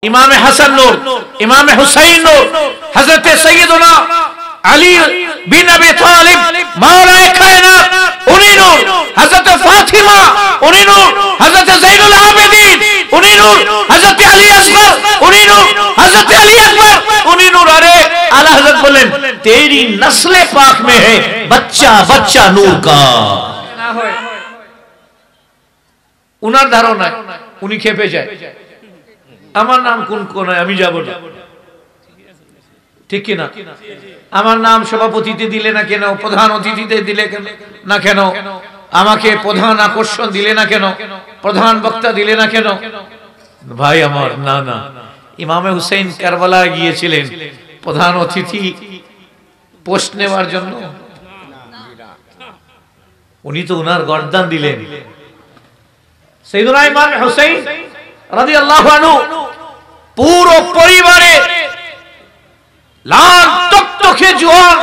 इमाम हसन नूर, इमाम हुसैन नूर, हजरत सैयदना अली बिन अबी तालिब मौलाए कायनात उन्हीं नूर, हजरत फातिमा उन्हीं नूर, हजरत ज़ैनुल आबिदीन उन्हीं नूर, हजरत अली असगर उन्हीं नूर, हजरत अली अकबर उन्हीं नूर। अरे आला हजरत बोलें तेरी नस्ले पाक में है बच्चा बच्चा नूर का। उनार धारणा उन्हीं खेपे जाए আমার নাম কোন কোন আমি যাব না, ঠিক কি না? আমার নাম সভাপতিতে দিলে না কেন, প্রধান অতিথিতে দিলে না কেন, আমাকে প্রধান আকর্ষণ দিলে না কেন, প্রধান বক্তা দিলে না কেন? ভাই আমার না না, ইমামে হুসেইন কারবালায় গিয়েছিলেন প্রধান অতিথি পোস্ট নেওয়ার জন্য, উনি তো উনার গর্দান দিলেন। সাইয়্যিদুনা ইমাম হুসেইন রাদিয়াল্লাহু আনহু পুরো পরিবারে লাল টকটকে জওয়ান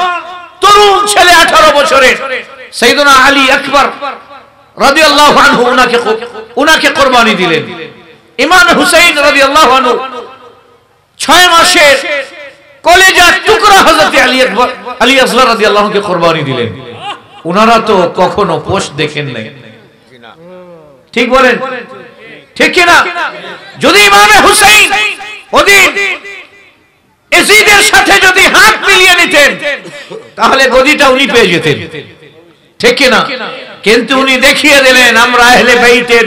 তরুণ ছেলে 18 বছরের সাইয়্যিদুনা আলী আকবর রাদিয়াল্লাহু আনহু উনাকে কুরবানি দিলেন। ইমাম হুসেইন রাদিয়াল্লাহু আনহু 6 মাসের কলেজার টুকরা হযরত আলী আসগর রাদিয়াল্লাহু আনহুকে কুরবানি দিলেন। উনারা তো কখনো পোস্ট দেখেন নাই, ঠিক বলেন ঠিক কি না? যদি ইমামে হুসেইন ওদিন ইয়াজিদের সাথে যদি হাত মিলিয়ে নিতেন তাহলে গদিটা উনি পেয়ে যেতেন, ঠিক কি না? কিন্তু উনি দেখিয়ে দিলেন আমরা আহলে বাইতের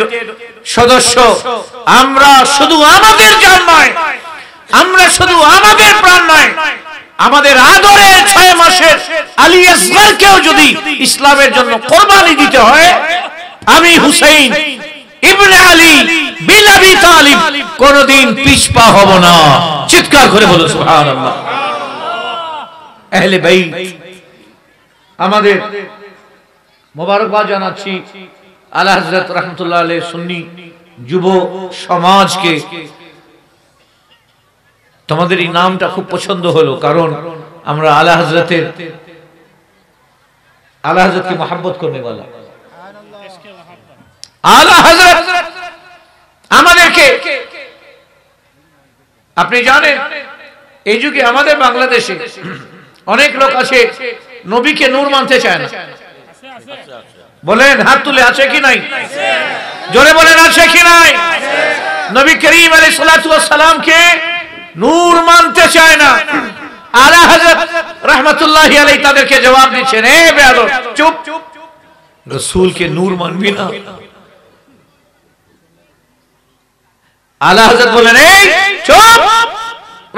সদস্য, আমরা শুধু আমাদের জান নয়, আমরা শুধু আমাদের প্রাণ নয়, আমাদের আদরের 6 মাসের আলী আসগরকেও যদি ইসলামের জন্য কুরবানি দিতে হয় আমি হুসেইন ইবনে আলী বিন আবি তালিব কোনদিন পিছপা হব না। চিৎকার করে বলো সুবহানাল্লাহ। আহলে বাইত আমাদের মোবারকবাদ জানাচ্ছি আলা হযরত রাহমাতুল্লাহ আলাইহি সুন্নি যুব সমাজকে। তোমাদের এই নামটা খুব পছন্দ হলো, কারণ আমরা আলা হযরতকে मोहब्बत करने वाला आला हजरत আমাদেরকে। আপনি জানেন এই যুগে আমাদের বাংলাদেশে অনেক লোক আছে নবীকে নূর মানতে চায় না। বলেন হাত তুলে আছে কি নাই? জোরে বলেন আছে কি নাই? নবী করিম আলাইহিস সালাতু ওয়াস সালামকে নূর মানতে চায় না। আলা হযরত রাহমাতুল্লাহি আলাইহি তাদেরকে জবাব দিচ্ছেন, এ বেয়াদব চুপ, রাসূলকে নূর মানবি না? আলা হযরত বলেন এই চুপ,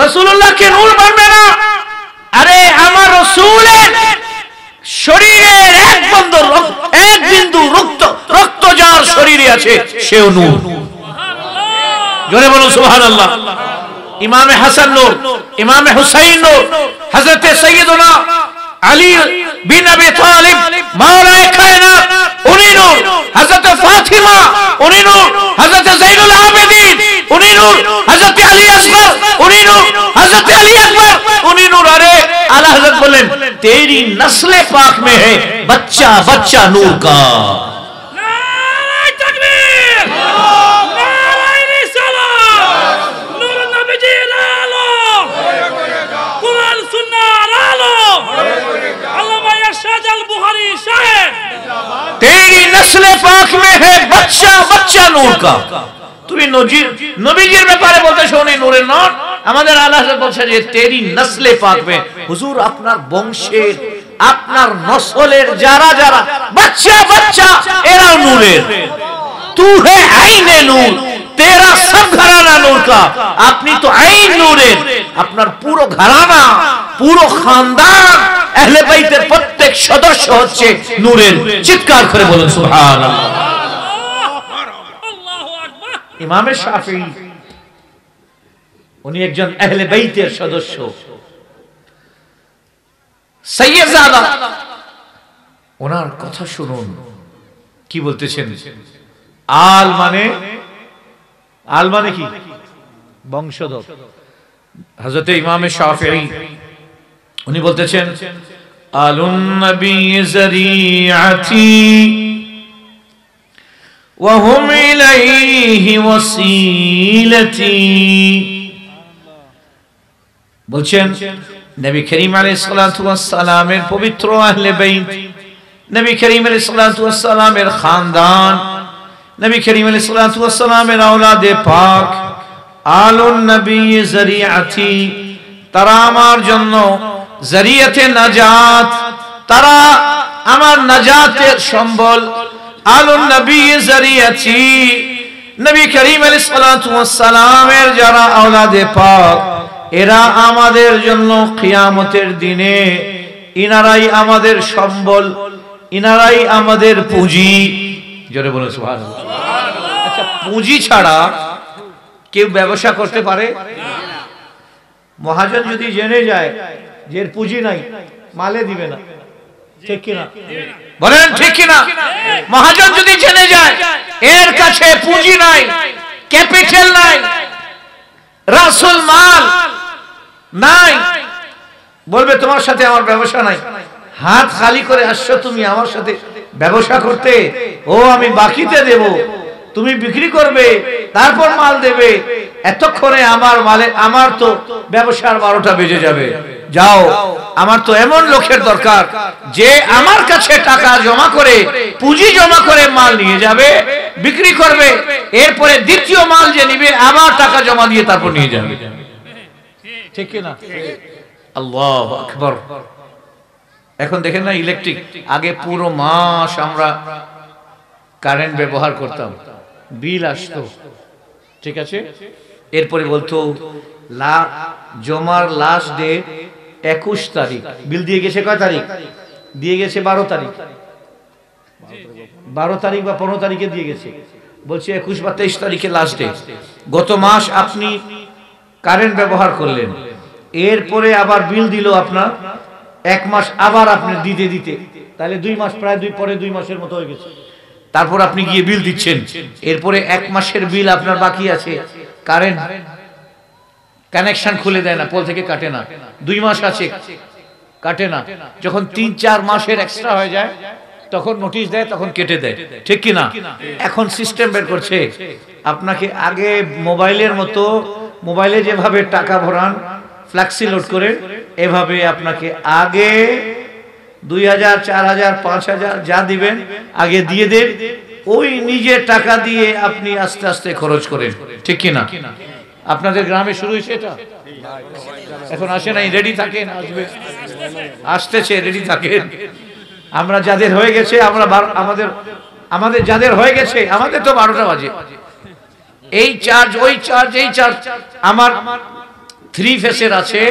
রাসূলুল্লাহকে নূর মানবে না? আরে আমার রাসূলের শরীরের এক বিন্দু রক্ত যার শরীরে আছে সেও নূর। জোরে বলুন সুবহানাল্লাহ। ইমামে হাসান নূর, ইমামে হুসাইন নূর, হযরত সৈয়দনা আলী বিন আবি তালিব মৌলায়ে কায়নাত উনি নূর, হযরত ফাতিমা উনি নূর, হযরত ज़ैनुल आबिदीन उन्हीं नूर, हजरत अली असगर उन्हीं नूर, हजरत अली अकबर उन्हीं नूर। अरे आला हजरत बोलें तेरी नस्ले पाक में है बच्चा बच्चा नूर का। नारे तकबीर, नारे रिसालत, नूर नबी जी लालो, कुरान सुन्ना लालो, अल्लामा इरशाद अल बुखारी शाहिद, तेरी नस्ले पाक में है बच्चा बच्चा नूर का। তুমি নবীজির ব্যাপারে বলতে শোনে নূরের নর, আমাদের আল্লাহ বলছে যে তেরি নসলে পাক মে, হুজুর আপনার বংশের আপনার নসলের যারা যারা বাচ্চা বাচ্চা এরাও নূরের। তু হে আইনে নূর, তেরা সব ঘরানা নূর কা। আপনি তো আইন নূরের, আপনার পুরো ঘরানা পুরো খানদান আহলে বাইতের প্রত্যেক সদস্য হচ্ছে নূরের। চিৎকার করে বলুন সুবহানাল্লাহ। ইমামে শাফিঈ উনি একজন আহলে বাইতের সদস্য, সাইয়্যিদজাদা। ওনার কথা শুনুন কি বলতেছেন। আল মানে কি? বংশধর। হযরত ইমামে শাফিঈ উনি বলতেছেন আলুন নবী যরিআতি وهم إليه وسيلتي বলছেন নবী করিম আলাইহিস সালাতু ওয়াস সালামের পবিত্র আহলে বাইত, নবী করিম আলাইহিস সালাতু ওয়াস সালামের খানদান, নবী করিম আলাইহিস সালাতু ওয়াস সালামের আওলাদে পাক, আলুন নবী যারিয়াতি, তারা আমার জন্য যারিয়াতে নাজাত, তারা আমার নাজাতের সম্বল। আলুন নবী যারিয়াতি, নবী করিম আলাইহিস সালাতু ওয়াস সালামের যারা আওলাদে পাক, এরা আমাদের জন্য কিয়ামতের দিনে ইনারাই আমাদের সম্বল, ইনারাই আমাদের পুঁজি। জোরে বলুন সুবহানাল্লাহ। আচ্ছা, পুঁজি ছাড়া কেউ ব্যবসা করতে পারে? মহাজন যদি জেনে যায় যে এর পুঁজি নাই, মালে দিবে না, ঠিক কিনা বলেন? ঠিক কিনা? মহাজন যদি জেনে যায় এর কাছে পুঁজি নাই, ক্যাপিটাল নাই, রাসূল মাল নাই, বলবে তোমার সাথে আমার ব্যবসা নাই। হাত খালি করে আসছো তুমি আমার সাথে ব্যবসা করতে, ও আমি বাকিতে দেব, তুমি বিক্রি করবে তারপর মাল দেবে, এতক্ষণে আমার মালে আমার তো ব্যবসার 12টা বেজে যাবে। যাও, আমার তো এমন লোকের দরকার যে আমার কাছে টাকা জমা করে, পুঁজি জমা করে মাল নিয়ে যাবে, বিক্রি করবে, এরপরে দ্বিতীয় মাল যে নিবে আবার টাকা জমা দিয়ে তারপর নিয়ে যাবে। ঠিক কি না? আল্লাহু আকবার। এখন দেখেন না ইলেকট্রিক, আগে পুরো মাস আমরা কারেন্ট ব্যবহার করতাম, বিল আসতো, ঠিক আছে, এরপরে বলতো জমার লাস্ট ডে 21 তারিখ, বিল দিয়ে গেছে কয় তারিখ? দিয়ে গেছে 12 তারিখ, 12 তারিখ বা 15 তারিখে দিয়ে গেছে, বলছে 21 বা 23 তারিখে লাস্ট ডে। গত মাস আপনি কারেন্ট ব্যবহার করলেন, এরপরে আবার বিল দিল আপনার 1 মাস, আবার আপনি দিতে দিতে তাহলে 2 মাস, প্রায় পরে 2 মাসের মতো হয়ে গেছে। তারপর আপনি গিয়ে বিল দিচ্ছেন, এরপরে 1 মাসের বিল আপনার বাকি আছে, কারেন্ট কানেকশন খুলে দেয় না, পোল থেকে কাটে না, 2 মাস আছে কাটে না, যখন 3-4 মাসের এক্সট্রা হয়ে যায় তখন নোটিশ দেয়, তখন কেটে দেয়, ঠিক কি না? এখন সিস্টেম বের করছে আপনাকে, আগে মোবাইলের মতো, মোবাইলে যেভাবে টাকা ভরান ফ্ল্যাক্সি লোড করে, এভাবে আপনাকে আগে 2000, 4000, 5000 যা দিবেন আগে দিয়ে দেন, ওই নিজের টাকা দিয়ে আপনি আস্তে আস্তে খরচ করেন, ঠিক কি না? আপনাদের গ্রামে শুরু হয়েছে এটা? এখন আসে নাই, রেডি থাকেন, আসবে, আসতেছে, রেডি থাকেন। আমরা যাদের হয়ে গেছে, আমরা আমাদের যাদের হয়ে গেছে, আমাদের তো 12টা বাজে, এই চার্জ ওই চার্জ এই চার্জ, আমার 3 ফেসের আছে,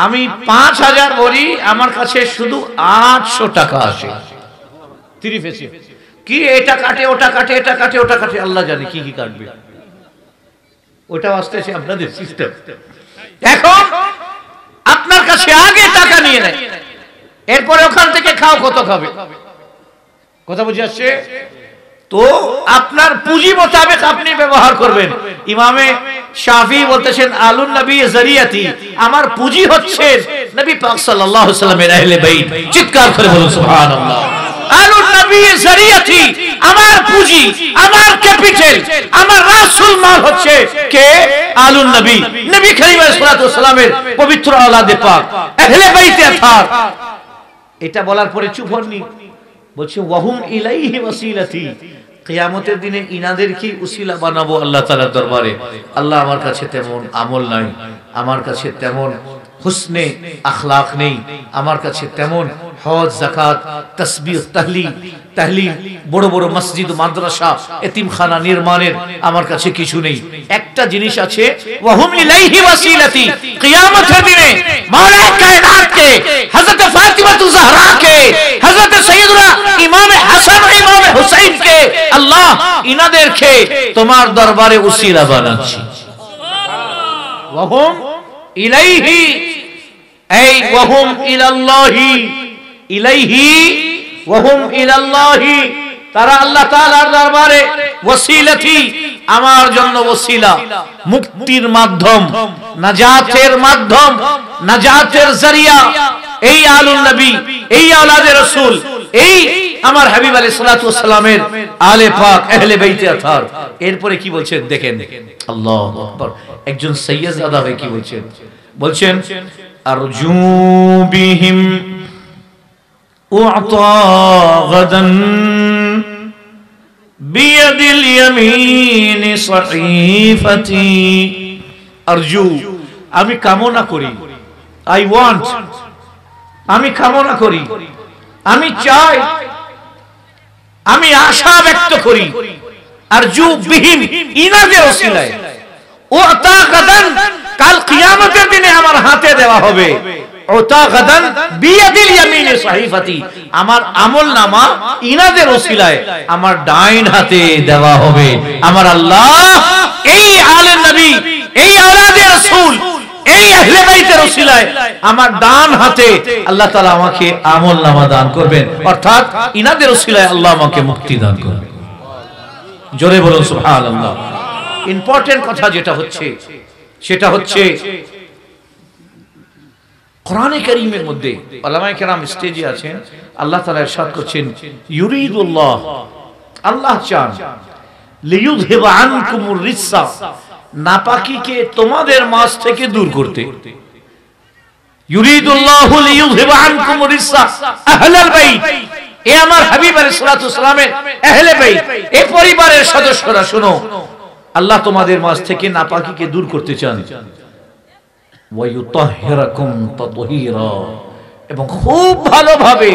আমি 5000 ভরি, আমার কাছে শুধু 800 টাকা আসে 3 ফেসে। কি এটা কাটে, ওটা কাটে, এটা কাটে, ওটা কাটে, আল্লাহ জানে কি কি কাটবে, ওটাও আসতেছে আপনাদের সিস্টেম। এখন আপনার কাছে আগে টাকা নিয়ে নেয়, এরপরে ওখান থেকে খাও, কত খাবে, কথা বুঝে আসছে? তো আপনার পুঁজি মোতাবেক আপনি ব্যবহার করবেন। ইমামে শাফি বলতেছেন আলুন নবী যারিয়াতি, আমার পুঁজি হচ্ছে নবী পাক সাল্লাল্লাহু আলাইহি ওয়াসাল্লামের আহলে বাইত। চিৎকার করে বলুন সুবহানাল্লাহ। আলুন নবী যারিয়াতি, আমার পুঁজি, আমার ক্যাপিটাল, আমার রাসূল মাল হচ্ছে কে? আলুন নবী, নবী করিম সাল্লাল্লাহু আলাইহি ওয়াসাল্লামের পবিত্র আওলাদে পাক, আহলে বাইতে আতার। এটা বলার পরে চুপ হননি, বলছে ওয়াহুম ইলাইহি ওয়াসিলাতি, কিয়ামতের দিনে ইনাদের কি উসিলা বানাবো আল্লাহ তাআলার দরবারে। আল্লাহ, আমার কাছে তেমন আমল নাই, আমার কাছে তেমন হুসনে আখলাক নেই, আমার কাছে তেমন হজ, যাকাত, তাসবিহ, তাহলিল, বড় বড় মসজিদ, মাদ্রাসা, এতিমখানা নির্মাণের আমার কাছে কিছু নেই। একটা জিনিস আছে, ওয়াহুম ইলাইহি ওয়াসিলাতি, কিয়ামতের দিনে মাওলা কায়নাত কে, হযরত ফাতিমা জাহরা কে, হযরত সাইয়্যিদুনা ইমাম হাসান ও ইমাম হুসাইন কে, আল্লাহ ইনাদেরকে তোমার দরবারে উসিলা বানাচ্ছি। ওয়াহুম ইলাইহি, এই ওয়াহুম ইলাল্লাহি, ইলাইহি ওয়াহুম ইলাল্লাহি, তারা আল্লাহ তাআলার দরবারে ওসিলাতি, আমার জন্য ওসিলা, মুক্তির মাধ্যম, নাজাতের মাধ্যম, নাজাতের জরিয়া। এই আলুন নবী, এই আওলাদে রাসূল, এই আমার হাবিব আলাইহিস সালাতু ওয়াস সালামের আলে পাক আহলে বাইতে আতহার। এরপরে কি বলছেন দেখেন, আল্লাহু আকবার। একজন সাইয়্যিদজাদা হয়ে কি বলছেন, বলছেন আরজু বিহিম উআতা গাদান বিয়াদিল ইয়ামিন সহিফাতি। আরজু, আমি কামনা করি, আই ওয়ান্ট, আমি কামনা করি, আমি চাই, আমি আশা ব্যক্ত করি, আরজু বিহিম, ইনাদের ওসিলায়, উআতা গাদান, কাল কিয়ামতের দিনে আমার হাতে দেওয়া হবে, উআতা গাদান বিয়াদিল ইয়ামিন সহিফাতি, আমার আমলনামা ইনাদের ওসিলায় আমার ডাইন হাতে দেওয়া হবে। আমার আল্লাহ এই আলে নবী, এই আওলাদে রাসূল, এই আহলে বাইতের ওসিলায় আমার ডান হাতে আল্লাহ তাআলা আমাকে আমলনামা দান করবেন, অর্থাৎ ইনাদের ওসিলায় আল্লাহ আমাকে মুক্তি দান করবেন। জোরে বলুন সুবহানাল্লাহ। ইম্পর্টেন্ট কথা যেটা হচ্ছে সেটা হচ্ছে কোরআনে কারীমের মধ্যে উলামায়ে কেরাম স্টেজে আছেন, আল্লাহ তাআলা ইরশাদ করছেন ইউরিদুল্লাহ, আল্লাহ চান লিইয়ুযহিবা আনকুমুর রিসা, নাপাকিকে তোমাদের মাঝ থেকে দূর করতে। ইউরিদুল্লাহু লিইয়ুযহিবা আনকুমুর রিসা আহলাল বাইত, এ আমার হাবিব আলাইহিস সালাতু ওয়াস সালামের আহলে বাইত, এই পরিবারের সদস্যরা শুনো, আল্লাহ তোমাদের মাঝ থেকে নাপাকিকে দূর করতে চান। ওয়া ইউতাহহিরাকুম তাতহীরা, এবং খুব ভালোভাবে,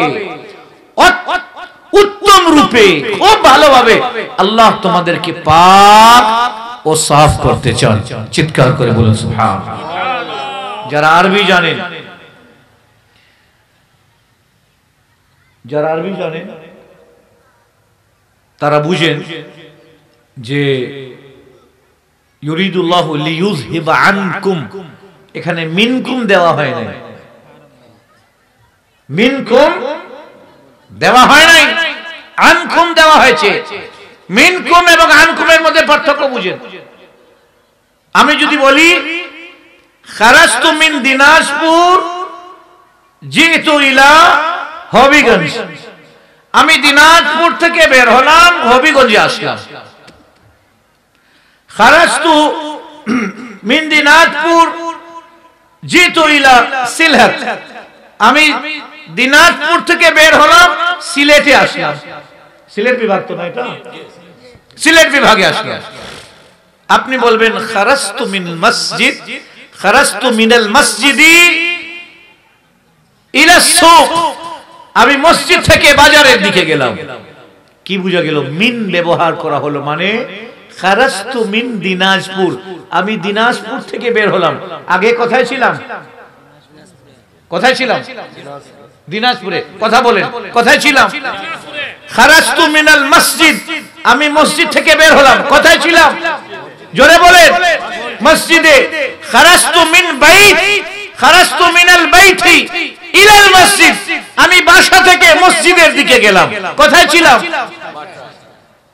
উত্তম রূপে, খুব ভালোভাবে আল্লাহ তোমাদেরকে পাক ও সাফ করতে চান। চিৎকার করে বলুন সুবহানাল্লাহ। যারা আরবি জানেন, যারা আরবি জানেন তারা বুঝেন যে ইউরিদুল্লাহু লিইয়ুযহিবা আনকুম, এখানে মিনকুম দেওয়া হয় নাই, মিনকুম দেওয়া হয় নাই, আনকুম দেওয়া হয়েছে। মিনকুম এবং আনকুমের মধ্যে পার্থক্য বুঝেন। আমি যদি বলি খারাজতু মিন দিনাজপুর জিতু ইলা হবিগঞ্জ, আমি দিনাজপুর থেকে বের হলাম, হবিগঞ্জে আসলাম। খারাজতু মিন দিনাজপুর জিতু ইলা সিলহাট, আমি দিনাজপুর থেকে বের হলাম, সিলেটে আসলাম। সিলেট বিভাগ তো না এটা, সিলেট বিভাগে আসলাম। আপনি বলবেন খারাজতু মিনাল মসজিদ, খারাজতু মিনাল মসজিদি ইলা সুক, আমি মসজিদ থেকে বাজারের দিকে গেলাম। কি বুঝা গেল? মিন ব্যবহার করা হলো, মানে খারাজতু মিন দিনাজপুর, আমি দিনাজপুর থেকে বের হলাম। আগে কোথায় ছিলাম? কোথায় ছিলাম? দিনাজপুরে। কথা বলেন, কোথায় ছিলাম? খারাজতু মিনাল মসজিদ, আমি মসজিদ থেকে বের হলাম। কোথায় ছিলাম? জোরে বলেন, মসজিদে। খারাজতু মিন বাইত, খারাজতু মিনাল বাইতি ইলাল মসজিদ, আমি বাসা থেকে মসজিদের দিকে গেলাম। কোথায় ছিলাম?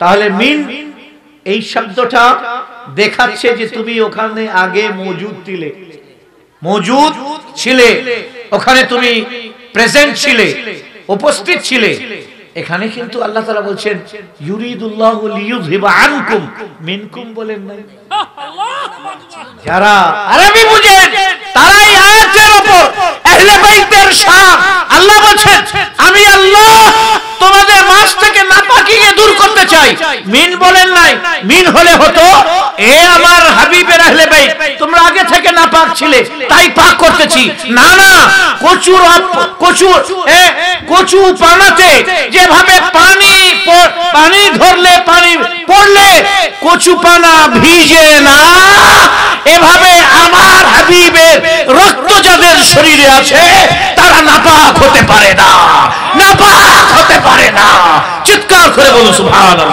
তাহলে মিন এই শব্দটা দেখাচ্ছে যে তুমি ওখানে আগে মজুদ ছিলে, মজুদ ছিলে, ওখানে তুমি প্রেজেন্ট ছিলে, উপস্থিত ছিলে। এখানে কিন্তু আল্লাহ তাআলা বলছেন ইউরিদুল্লাহু লিইয়ুযহিবা আনকুম, মিনকুম বলেন নাই। যারা আরবি বুঝেন তারাই আয়াতের উপর আহলে বাইতের শান। আল্লাহ বলছেন আমি আল্লাহ তোমাদের মাঝ থেকে নাপাকিকে দূর করতে চাই। মিন বলেন নাই, মিন হলে হতো এ আমার হাবিবের আহলে বাইত, তোমরা আগে থেকে নাপাক ছিলে তাই পাক করতেছি। না না, কচু পানাতে যেভাবে পানি ধরলে, পানি পড়লে কচু পানা ভিজে না, এভাবে আমার হাবিবের রক্ত যাদের শরীরে আছে তারা নাপাক হতে পারে না, নাপাক হতে পারে না। চিৎকার করে বলুন সুবহানাল্লাহ।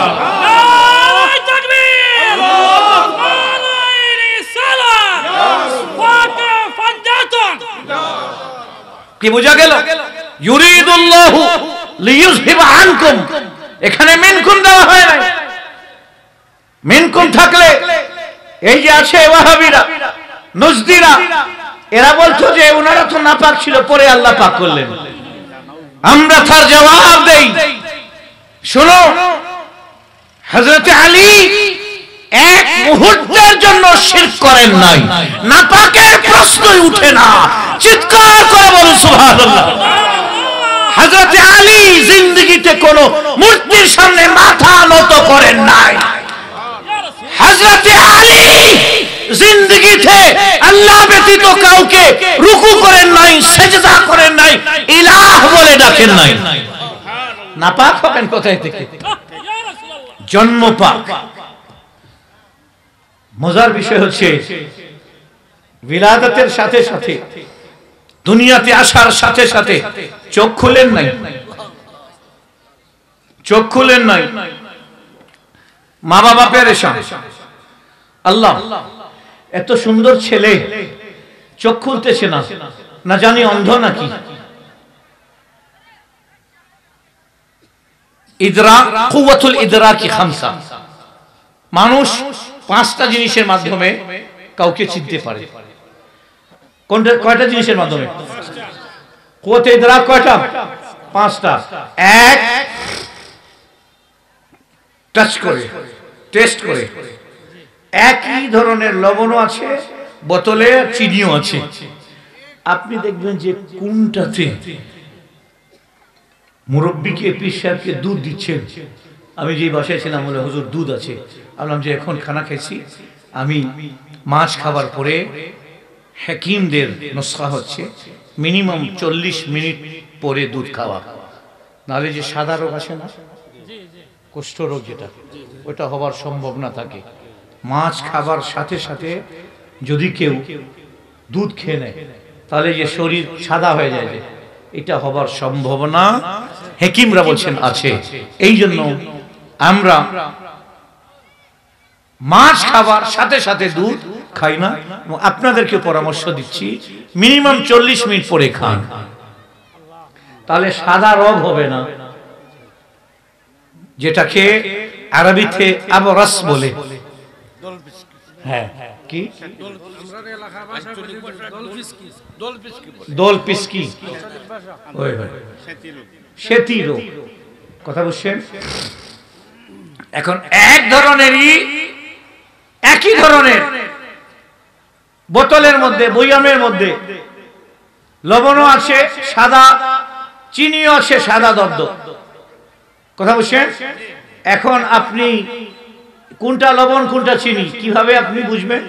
কি বোঝা গেল? ইউরিদুল্লাহু লিইয়ুযহিবা আনকুম, এখানে মিনকুম দেওয়া হয় না। মিনকুম থাকলে এই যে আছে ওয়াহাবিরা, নজদিরা, এরা বলতো যে ওনারা তো নাপাক ছিল, পরে আল্লাহ পাক করলেন। আমরা তার জবাব দেই শোনো, হযরত আলী এক মুহূর্তের জন্য শিরক করেন নাই, নাপাকের প্রশ্নই উঠে না। চিৎকার করে বলুন সুবহানাল্লাহ। হযরত আলী জিন্দেগিতে কোন মূর্তির সামনে মাথা নত করেন নাই। হযরত আলী জিন্দেগিতে আল্লাহ ব্যতীত কাউকে রুকু করেন নাই, সিজদা করেন নাই, ইলাহ বলে ডাকেন নাই। নাপাক হবেন কোথায় থেকে? জন্ম পাক। মজার বিষয় হচ্ছে বিলাদতের সাথে সাথে, দুনিয়াতে আসার সাথে সাথে চোখ খুলেন নাই, চোখ খুলেন নাই। মা বাবা পেরেশান, আল্লাহ এত সুন্দর ছেলে চোখ খুলতেছে না, না জানি অন্ধ নাকি। ইদরাক, কুওয়াতুল ইদরাকি খামসা। মানুষ পাঁচটা জিনিসের মাধ্যমে কাউকে চিনতে পারে। কোনটা? কয়টা জিনিসের মাধ্যমে? কুওয়াতুল ইদরাক কয়টা? পাঁচটা। এক, টাচ করে, টেস্ট করে। একই ধরনের লবণও আছে বোতলে, চিনিও আছে। আপনি দেখবেন যে কোনটাতে মুরব্বীকে, পীর সাহেবকে দুধ দিচ্ছেন। আমি যে বাসায় ছিলাম বলে হুজুর দুধ আছে, বললাম যে এখন খানা খাইছি আমি, মাছ খাবার পরে হাকিমদের নুসখা হচ্ছে মিনিমাম 40 মিনিট পরে দুধ খাওয়া, নাহলে যে সাদা রোগ আসে না, কুষ্ঠ রোগ যেটা, ওটা হবার সম্ভাবনা থাকে। মাছ খাবার সাথে সাথে যদি কেউ দুধ খেয়ে নেয় তাহলে যে শরীর সাদা হয়ে যায়, যে এটা হবার সম্ভাবনা হাকিমরা বলছেন আছে। এই জন্য আমরা মাছ খাবার সাথে সাথে দুধ খাই না। আপনাদেরকে পরামর্শ দিচ্ছি মিনিমাম 40 মিনিট পরে খান, তাহলে সাদা রোগ হবে না, যেটাকে আরবিতে আবরাস বলে। হ্যাঁ, কি দোল পিসকি, সেতি রোগ কথা বলছেন। এখন এক ধরনেরই, একই ধরনের বোতলের মধ্যে, বয়ামের মধ্যে লবণও আছে সাদা, চিনিও আছে সাদা দব্দ, কথা বলছেন। এখন আপনি কোনটা লবণ কোনটা চিনি কিভাবে আপনি বুঝবেন?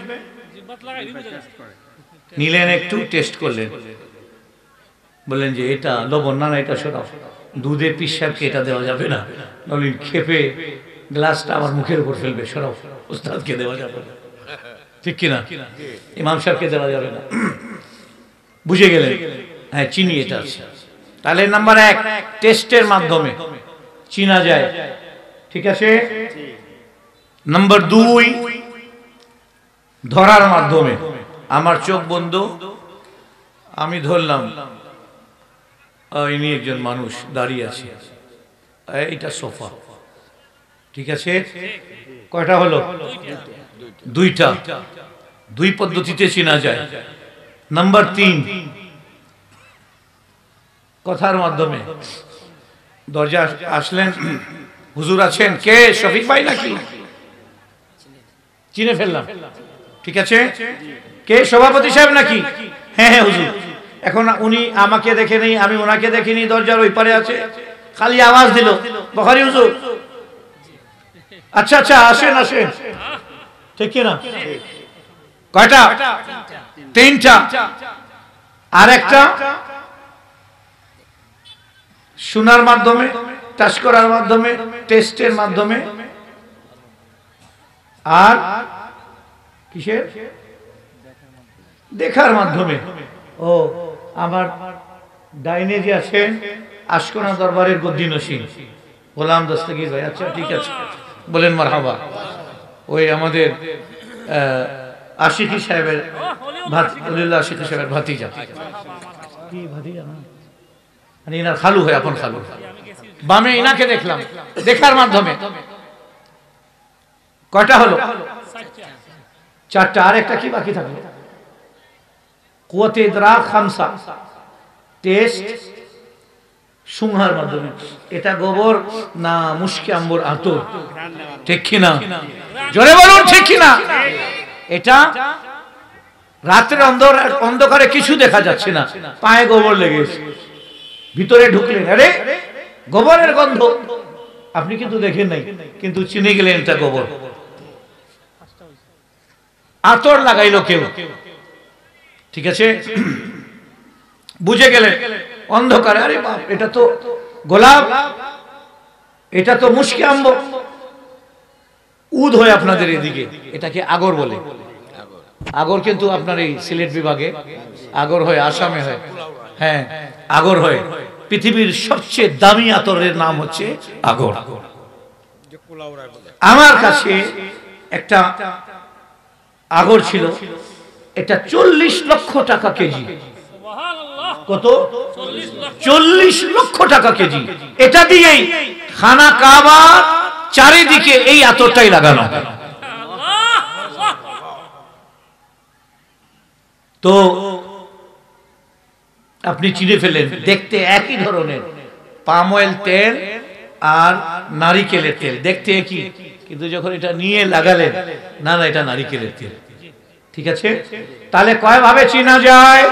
নিলেন, একটু টেস্ট করলেন, বললেন যে এটা লবণ, না না এটা সরাও। দুধে পিসাবকে এটা দেওয়া যাবে না, নলিন খেপে গ্লাসটা আমার মুখের উপর ফেলবে, সরাও। উস্তাদকে দেওয়া যাবে না, ঠিক কিনা? ইমাম সাহেবকে দেওয়া যাবে না। বুঝে গেলেন? হ্যাঁ, চিনি এটা আছে। তাহলে নাম্বার 1 টেস্টের মাধ্যমে চিনা যায়, ঠিক আছে। নাম্বার 2 ধরার মাধ্যমে। আমার চোখ বন্ধ, আমি ধরলাম ইনি একজন মানুষ দাঁড়িয়ে আছে, এটা সোফা, ঠিক আছে। কয়টা হলো? 2টা। 2 পদ্ধতিতে চেনা যায়। নাম্বার 3 কথার মাধ্যমে। দরজা আসলেন, হুজুর আছেন? কে? শফিক ভাই নাকি? চিনে ফেললাম, ঠিক আছে। কে? সভাপতি সাহেব নাকি? হ্যাঁ হ্যাঁ হুজুর। এখন উনি আমাকে দেখে নেই, আমি ওনাকে দেখিনি, দরজার ওই পারে আছে, খালি আওয়াজ দিল বুখারী হুজুর। আচ্ছা আচ্ছা, আসেন আসেন, ঠিক কিনা? কয়টা? 3টা। আর একটা শোনার মাধ্যমে, টাচ করার মাধ্যমে, টেস্টের মাধ্যমে, আর কিসের? দেখার মাধ্যমে। ও আমার ডাইনে যে আছেন আশকোনা দরবারের গদ্দি নসীন গোলাম দস্তগীর ভাই। আচ্ছা ঠিক আছে, বলেন মারহাবা। ওই আমাদের আশিকি সাহেবের ভাতিজা, আশিকি সাহেবের ভাতিজা, কি ভাতিজা না, মানে এনার খালু হয়, আপন খালু। বামে ইনাকে দেখলাম, দেখার মাধ্যমে। কয়টা হলো? 4টা। আর একটা কি বাকি থাকলো? কুওয়াতে ইদরাক খামসা, টেস্ট, শুংহার মাধ্যমে। এটা গোবর না মুশকি আম্বর আতর? ঠিক কিনা? জোরে বলুন ঠিক কিনা? এটা রাতের অন্ধকারে কিছু দেখা যাচ্ছে না, পায়ে গোবর লেগেছে, ভিতরে ঢুকলেন, আরে গোবরের গন্ধ, আপনি কিন্তু দেখেন নাই, কিন্তু চিনে গেলেন এটা গোবর। আতর লাগাইলো কেউ, ঠিক আছে, বুঝে গেলেন অন্ধকারে, আরে বাপ, এটা তো গোলাপ, এটা তো মুশকি আম্ব। উদ হয় আপনাদের এদিকে, এটাকে আগর বলে। আগর কিন্তু আপনার এই সিলেট বিভাগে আগর হয়, আসামে হয়, হ্যাঁ আগর হয়। পৃথিবীর সবচেয়ে দামি আতরের নাম হচ্ছে আগর। আমার কাছে একটা আগর ছিল, এটা 40 লক্ষ টাকা কেজি। কত? 40 লক্ষ টাকা কেজি। এটা দিয়েই খানা কাবা চারিদিকে এই আতরটাই লাগানো। তো আপনি চিনে ফেলেন, দেখতে একই ধরনের, পাম অয়েল তেল আর নারিকেলের তেল দেখতে একই, কিন্তু যখন এটা নিয়ে লাগালেন, না না এটা নারিকেলের তেল। ঠিক আছে, তাহলে কয় ভাবে চিনা যায়?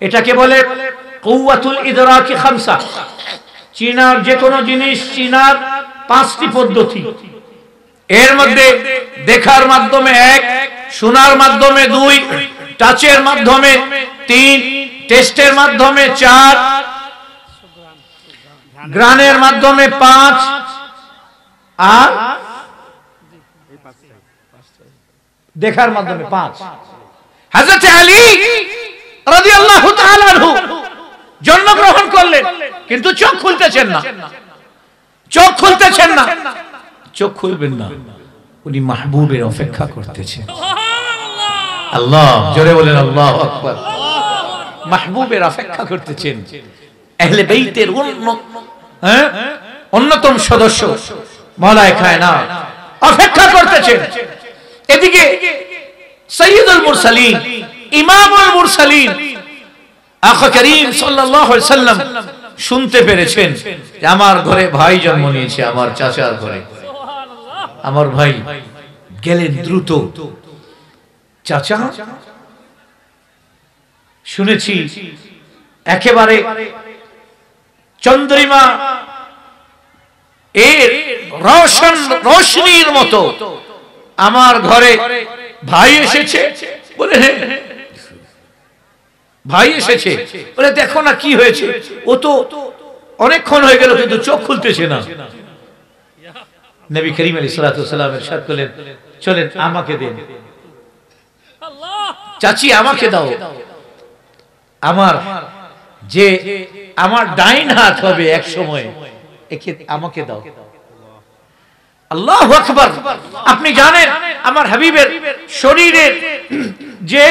এটাকে বলে কুওয়াতুল ইদরাকি খামসা। চিনার যে কোনো জিনিস চিনার 5টি পদ্ধতি। এর মধ্যে দেখার মাধ্যমে 1, শোনার মাধ্যমে 2, টাচের মাধ্যমে 3, টেস্টের মাধ্যমে 4, গ্রানের মাধ্যমে 5, আর দেখার মাধ্যমে 5। হযরত আলী রাদিয়াল্লাহু তাআলা আনহু জন্মগ্রহণ করলেন, কিন্তু চোখ খুলতেছেন না, চোখ খুলতেছেন না। চোখ খুলবেন না, উনি মাহবুবের অপেক্ষা করতেছেন। আল্লাহ, জোরে বলেন আল্লাহু আকবার। মাহবুবের অপেক্ষা করতেছেন। আহলে বাইতের অন্যতম সদস্য মাওলায়ে কায়নাত অপেক্ষা করতেছেন। এদিকে সাইয়্যিদুল মুরসালিন, ইমামুল মুরসালিন আকা করিম সাল্লাল্লাহু আলাইহি সাল্লাম শুনতে পেরেছেন যে আমার ঘরে ভাই জন্ম নিয়েছে, আমার চাচার ঘরে আমার ভাই। গেলেন দ্রুত, চাচা শুনেছি একেবারে চন্দ্রিমা এর রোশনির মতো আমার ঘরে ভাই এসেছে। বলে ভাই এসেছে, বলে দেখো না কি হয়েছে, ও তো অনেকক্ষণ হয়ে গেল কিন্তু চোখ খুলতেছে না। নবী করিম আলাইহিস সালাতু ওয়াস সালাম ইরশাদ করলেন, চলেন আমাকে দেন, চাচি আমাকে দাও, আমার যে আমার ডাইন হাত হবে এক সময়, একে আমাকে দাও। আল্লাহু আকবার। আপনি জানেন আমার হাবিবের শরীরের যে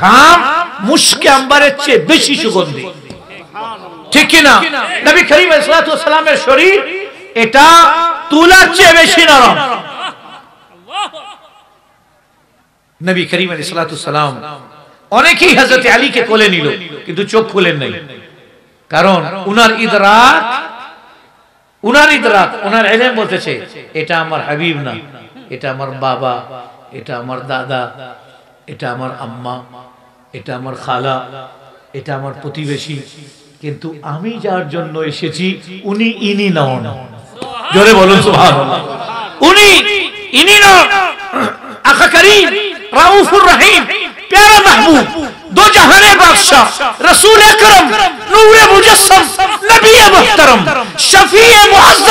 ঘাম মুশকে আম্বারের চেয়ে বেশি সুগন্ধি, ঠিক কি না? নবী করিম আলাইহিস সালাতু ওয়াস সালামের শরীর এটা তুলার চেয়ে বেশি নরম। নবী করিম আলাইহিস সালাতু ওয়াস সালাম অনেকেই হযরত আলীকে কোলে নিল, কিন্তু চোখ খুলেন নাই, কারণ উনার ইদরাক, উনার ইলম বলতেছে এটা আমার হাবিব না, এটা আমার বাবা, এটা আমার দাদা, এটা আমার আম্মা, এটা আমার খালা, এটা আমার প্রতিবেশী, কিন্তু আমি যার জন্য এসেছি উনি ইনি নন। জোরে বলুন সুবহানাল্লাহ। উনি ইনি নন। আকা করিম রাউফুর রহিম, প্যারা মাহবুব, দো জাহানের বাদশা, রাসূল আকরাম, নূরে মুজাসসাম, নবী মুহতারাম, শফিয়ে মুআজ্জাম,